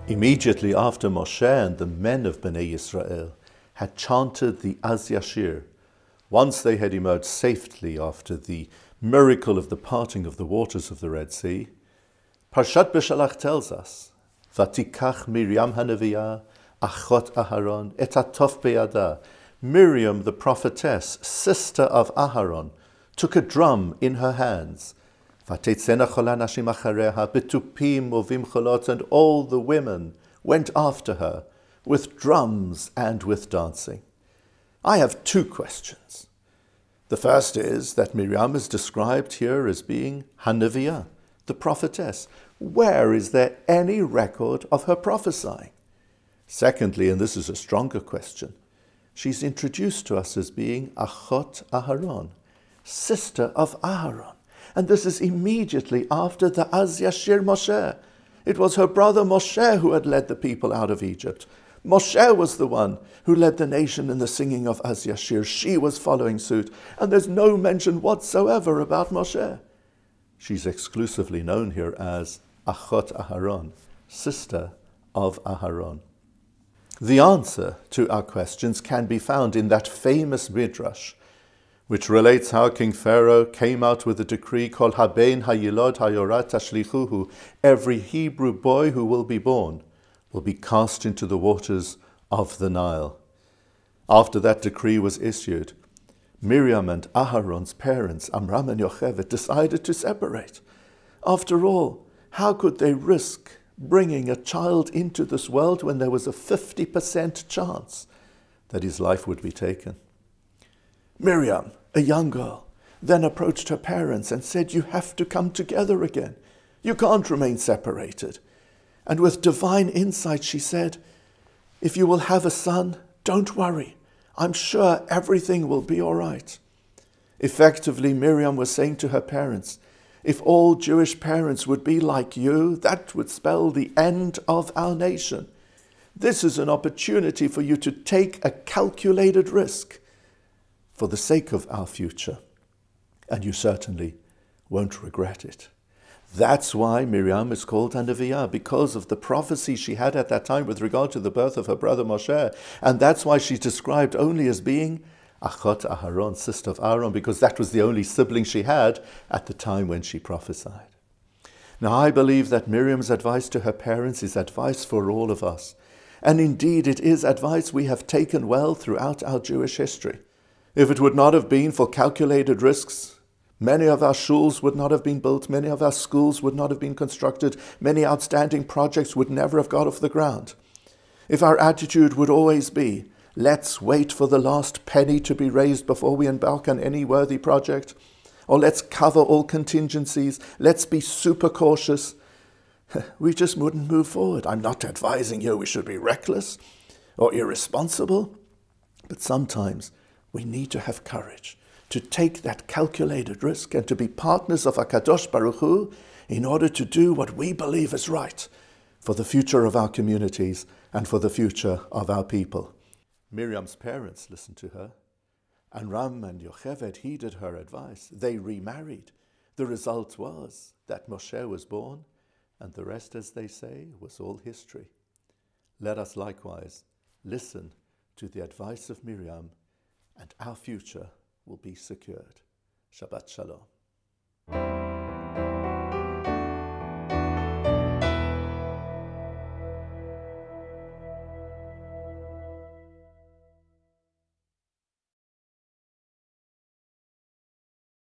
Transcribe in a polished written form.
Immediately after Moshe and the men of Bnei Yisrael had chanted the Az Yashir, once they had emerged safely after the miracle of the parting of the waters of the Red Sea, Parshat Beshalach tells us, Vatikach Miriam Hanaviyah, Achot Aharon, et hatof beyada. Miriam, the prophetess, sister of Aharon, took a drum in her hands. Vatetzena chola nashim achareha, betupim uvim cholot, and all the women went after her with drums and with dancing. I have two questions. The first is that Miriam is described here as being Hanaviyah, the prophetess. Where is there any record of her prophesying? Secondly, and this is a stronger question, she's introduced to us as being Achot Aharon, sister of Aharon. And this is immediately after the Az Yashir Moshe. It was her brother Moshe who had led the people out of Egypt. Moshe was the one who led the nation in the singing of Az Yashir. She was following suit, and there's no mention whatsoever about Moshe. She's exclusively known here as Achot Aharon, sister of Aharon. The answer to our questions can be found in that famous midrash, which relates how King Pharaoh came out with a decree called Haben Hayilod Hayorat Tashlichuhu. Every Hebrew boy who will be born will be cast into the waters of the Nile. After that decree was issued, Miriam and Aharon's parents, Amram and Yocheved, decided to separate. After all, how could they risk bringing a child into this world when there was a 50% chance that his life would be taken? Miriam, a young girl, then approached her parents and said, "You have to come together again. You can't remain separated." And with divine insight, she said, "If you will have a son, don't worry. I'm sure everything will be all right." Effectively, Miriam was saying to her parents, if all Jewish parents would be like you, that would spell the end of our nation. This is an opportunity for you to take a calculated risk for the sake of our future, and you certainly won't regret it. That's why Miriam is called Hanaviyah, because of the prophecy she had at that time with regard to the birth of her brother Moshe, and that's why she's described only as being Achot Aharon, sister of Aaron, because that was the only sibling she had at the time when she prophesied. Now, I believe that Miriam's advice to her parents is advice for all of us, and indeed it is advice we have taken well throughout our Jewish history. If it would not have been for calculated risks, many of our shuls would not have been built, many of our schools would not have been constructed, many outstanding projects would never have got off the ground. If our attitude would always be, let's wait for the last penny to be raised before we embark on any worthy project, or let's cover all contingencies, let's be super cautious, we just wouldn't move forward. I'm not advising you we should be reckless or irresponsible, but sometimes we need to have courage to take that calculated risk and to be partners of HaKadosh Baruch Hu in order to do what we believe is right for the future of our communities and for the future of our people. Miriam's parents listened to her, and Ram and Yocheved heeded her advice. They remarried. The result was that Moshe was born, and the rest, as they say, was all history. Let us likewise listen to the advice of Miriam, and our future will be secured. Shabbat Shalom.